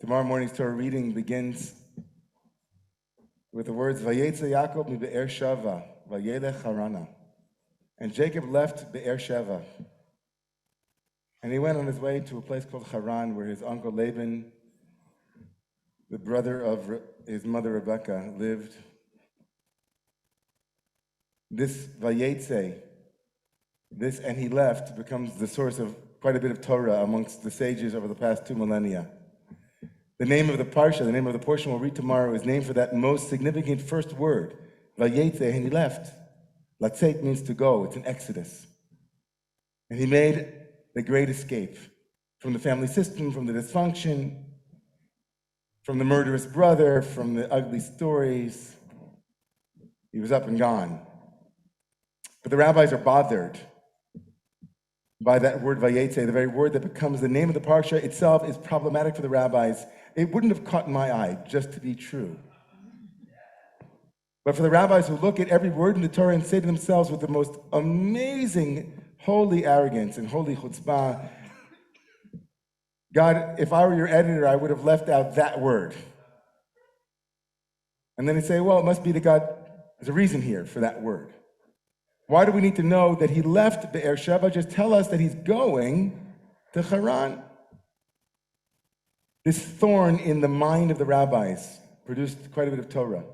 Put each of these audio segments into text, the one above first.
Tomorrow morning's Torah reading begins with the words, Vayetze Yaakov mi Be'er Sheva, Vayelech Harana. And Jacob left Be'er Sheva. And he went on his way to a place called Haran, where his uncle Laban, the brother of his mother Rebekah, lived. This Vayetze, this and he left, becomes the source of quite a bit of Torah amongst the sages over the past 2 millennia. The name of the parsha, the name of the portion we'll read tomorrow, is named for that most significant first word, Vayetze, and he left. Latzet means to go, it's an exodus. And he made the great escape from the family system, from the dysfunction, from the murderous brother, from the ugly stories. He was up and gone. But the rabbis are bothered by that word Vayetze, the very word that becomes the name of the parsha itself is problematic for the rabbis. It wouldn't have caught my eye just to be true. But for the rabbis who look at every word in the Torah and say to themselves with the most amazing holy arrogance and holy chutzpah, God, if I were your editor, I would have left out that word. And then they say, well, it must be that God, there's a reason here for that word. Why do we need to know that he left Be'er Sheva? Just tell us that he's going to Haran. This thorn in the mind of the rabbis produced quite a bit of Torah.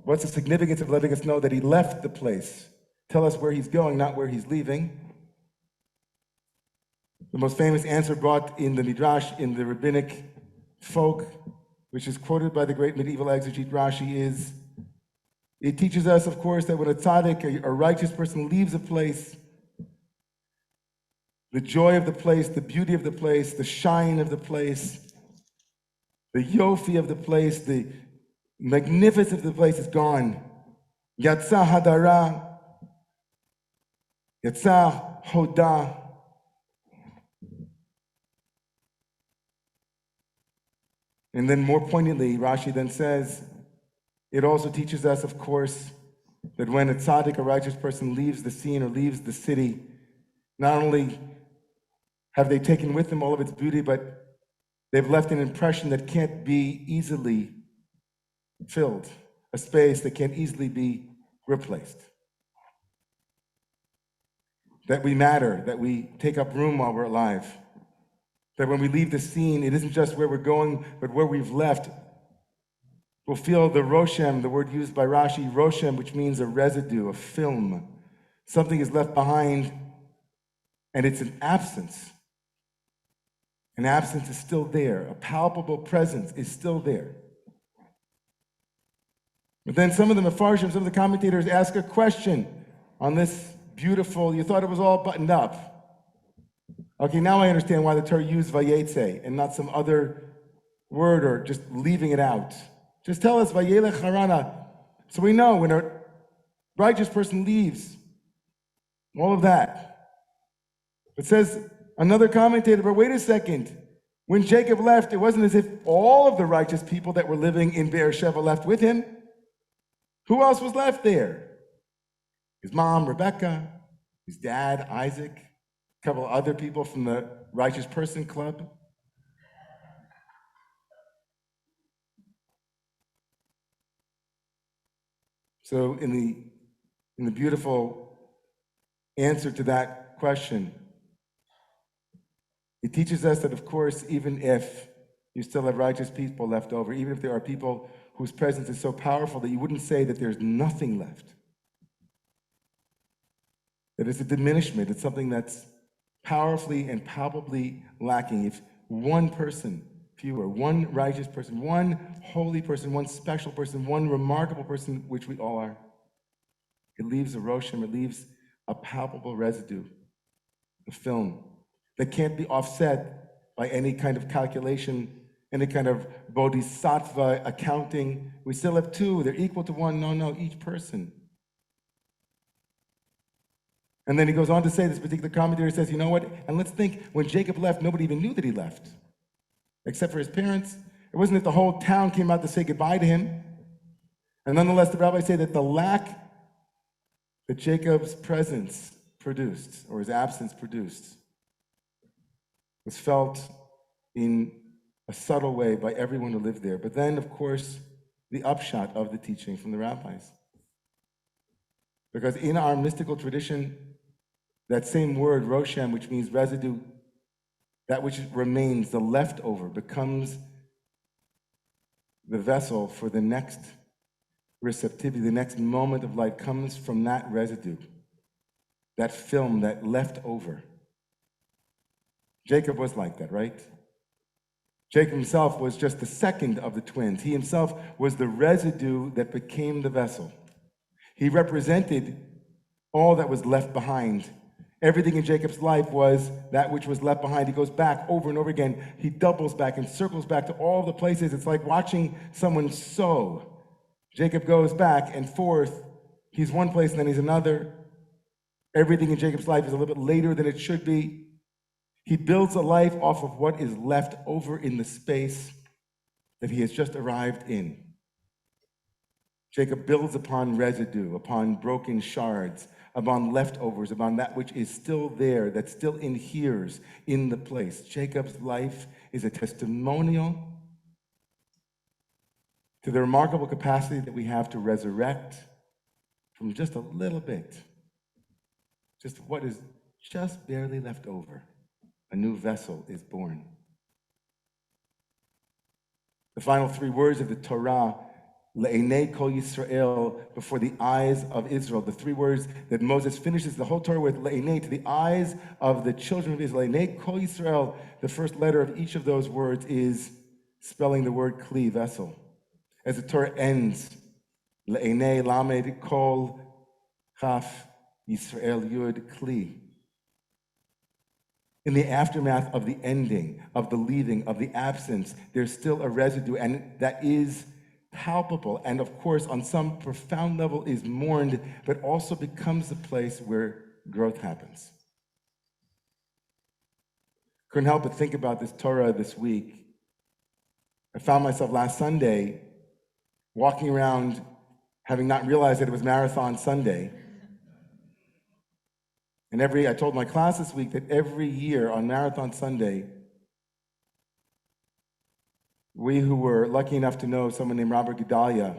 What's the significance of letting us know that he left the place? Tell us where he's going, not where he's leaving. The most famous answer brought in the Midrash, in the rabbinic folk, which is quoted by the great medieval exegete Rashi, is, it teaches us, of course, that when a tzaddik, a righteous person, leaves a place, the joy of the place, the beauty of the place, the shine of the place, the yofi of the place, the magnificence of the place is gone. Yatsa hadara, yatsa hoda. And then more poignantly, Rashi then says, it also teaches us, of course, that when a tzaddik, a righteous person, leaves the scene or leaves the city, not only have they taken with them all of its beauty, but they've left an impression that can't be easily filled, a space that can't easily be replaced. That we matter, that we take up room while we're alive. That when we leave the scene, it isn't just where we're going, but where we've left. We'll feel the roshem, the word used by Rashi, roshem, which means a residue, a film. Something is left behind, and it's an absence. An absence is still there. A palpable presence is still there. But then some of the Mefarshim, some of the commentators ask a question on this beautiful, you thought it was all buttoned up. Okay, now I understand why the Torah used Vayetze and not some other word or just leaving it out. Just tell us Vayelech Harana, so we know when a righteous person leaves, all of that. It says, another commentator, but wait a second. When Jacob left, it wasn't as if all of the righteous people that were living in Be'er Sheva left with him. Who else was left there? His mom, Rebekah, his dad, Isaac, a couple of other people from the Righteous Person Club. So in the beautiful answer to that question, it teaches us that, of course, even if you still have righteous people left over, even if there are people whose presence is so powerful that you wouldn't say that there's nothing left, that it's a diminishment, it's something that's powerfully and palpably lacking. If one person fewer, one righteous person, one holy person, one special person, one remarkable person, which we all are, it leaves a roshem, it leaves a palpable residue, a film that can't be offset by any kind of calculation, any kind of bodhisattva accounting. We still have two, they're equal to one. No, each person. And then he goes on to say, this particular commentator says, you know what? And let's think, when Jacob left, nobody even knew that he left, except for his parents. It wasn't that the whole town came out to say goodbye to him. And nonetheless, the rabbis say that the lack that Jacob's presence produced, or his absence produced, was felt in a subtle way by everyone who lived there. But then, of course, the upshot of the teaching from the rabbis. Because in our mystical tradition, that same word, roshem, which means residue, that which remains, the leftover, becomes the vessel for the next receptivity, the next moment of light comes from that residue, that film, that leftover. Jacob was like that, right? Jacob himself was just the second of the twins. He himself was the residue that became the vessel. He represented all that was left behind. Everything in Jacob's life was that which was left behind. He goes back over and over again. He doubles back and circles back to all the places. It's like watching someone sew. Jacob goes back and forth. He's one place and then he's another. Everything in Jacob's life is a little bit later than it should be. He builds a life off of what is left over in the space that he has just arrived in. Jacob builds upon residue, upon broken shards, upon leftovers, upon that which is still there, that still inheres in the place. Jacob's life is a testimonial to the remarkable capacity that we have to resurrect from just a little bit, just what is just barely left over. A new vessel is born. The final three words of the Torah, Le'enei kol Yisrael, before the eyes of Israel. The three words that Moses finishes the whole Torah with, Le'enei, to the eyes of the children of Israel. Le'enei kol Yisrael, the first letter of each of those words is spelling the word kli, vessel. As the Torah ends, Le'enei lamed kol chaf Yisrael yud kli. In the aftermath of the ending, of the leaving, of the absence, there's still a residue, and that is palpable, and of course, on some profound level is mourned, but also becomes the place where growth happens. Couldn't help but think about this Torah this week. I found myself last Sunday walking around having not realized that it was Marathon Sunday. And I told my class this week that every year on Marathon Sunday, we who were lucky enough to know someone named Robert Gedalia,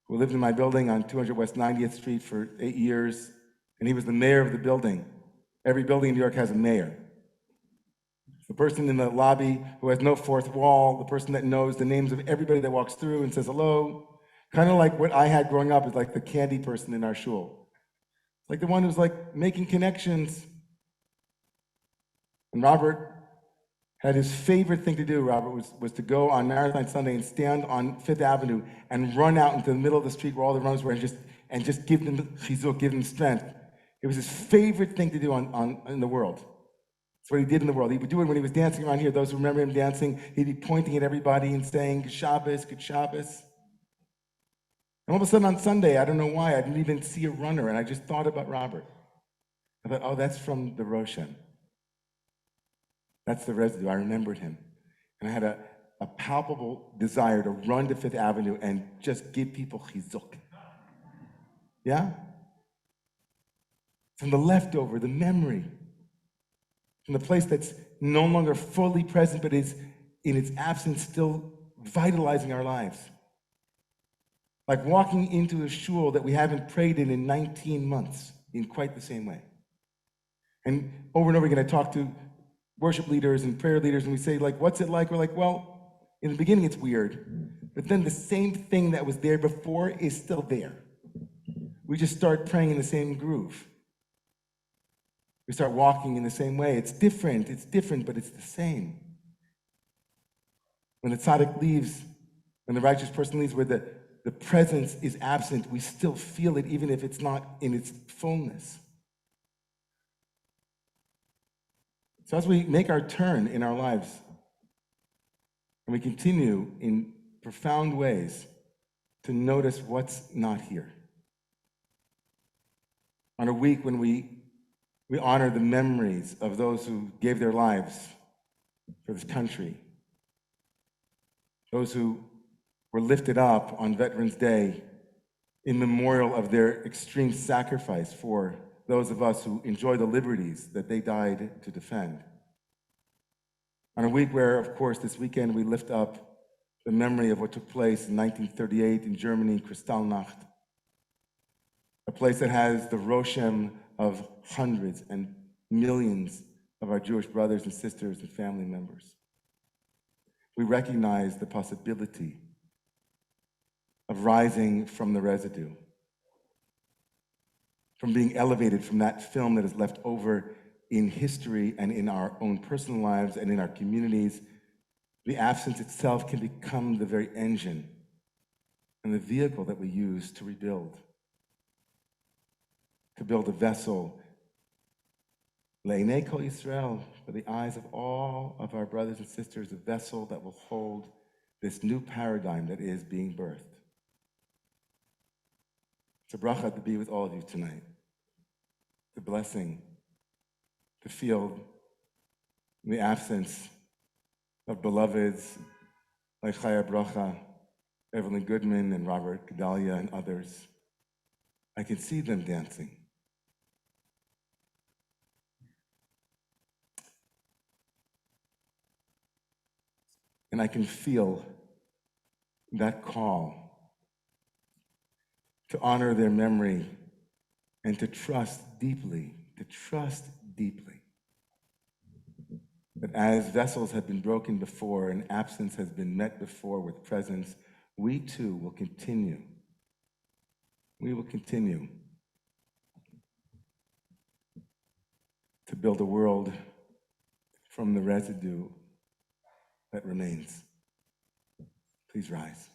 who lived in my building on 200 West 90th Street for 8 years, and he was the mayor of the building. Every building in New York has a mayor. The person in the lobby who has no fourth wall, the person that knows the names of everybody that walks through and says hello, kind of like what I had growing up is like the candy person in our shul. Like the one who's like making connections. And Robert had his favorite thing to do, Robert, was to go on Marathon Sunday and stand on Fifth Avenue and run out into the middle of the street where all the runners were and just give them chizuk, give them strength. It was his favorite thing to do in the world. That's what he did in the world. He would do it when he was dancing around here. Those who remember him dancing, he'd be pointing at everybody and saying, Good Shabbos, Good Shabbos. And all of a sudden on Sunday, I don't know why, I didn't even see a runner, and I just thought about Robert. I thought, oh, that's from the Roshem. That's the residue. I remembered him. And I had a palpable desire to run to Fifth Avenue and just give people chizuk. Yeah? From the leftover, the memory, from the place that's no longer fully present, but is in its absence still vitalizing our lives. Like walking into a shul that we haven't prayed in 19 months in quite the same way. And over again, I talk to worship leaders and prayer leaders, and we say, like, what's it like? We're like, well, in the beginning it's weird, but then the same thing that was there before is still there. We just start praying in the same groove. We start walking in the same way. It's different, but it's the same. When the tzaddik leaves, when the righteous person leaves, where the presence is absent, we still feel it even if it's not in its fullness. So as we make our turn in our lives, and we continue in profound ways to notice what's not here. On a week when we honor the memories of those who gave their lives for this country, those who were lifted up on Veterans Day in memorial of their extreme sacrifice for those of us who enjoy the liberties that they died to defend. On a week where, of course, this weekend we lift up the memory of what took place in 1938 in Germany, Kristallnacht, a place that has the roshem of hundreds and millions of our Jewish brothers and sisters and family members. We recognize the possibility of rising from the residue, from being elevated from that film that is left over in history and in our own personal lives and in our communities. The absence itself can become the very engine and the vehicle that we use to rebuild, to build a vessel, Le'inei Kol Yisrael, for the eyes of all of our brothers and sisters, a vessel that will hold this new paradigm that is being birthed. It's a bracha to be with all of you tonight. The blessing to feel the absence of beloveds like Chaya Bracha, Evelyn Goodman, and Robert Gedalia, and others. I can see them dancing. And I can feel that call to honor their memory and to trust deeply, that as vessels have been broken before and absence has been met before with presence, we too will continue. We will continue to build a world from the residue that remains. Please rise.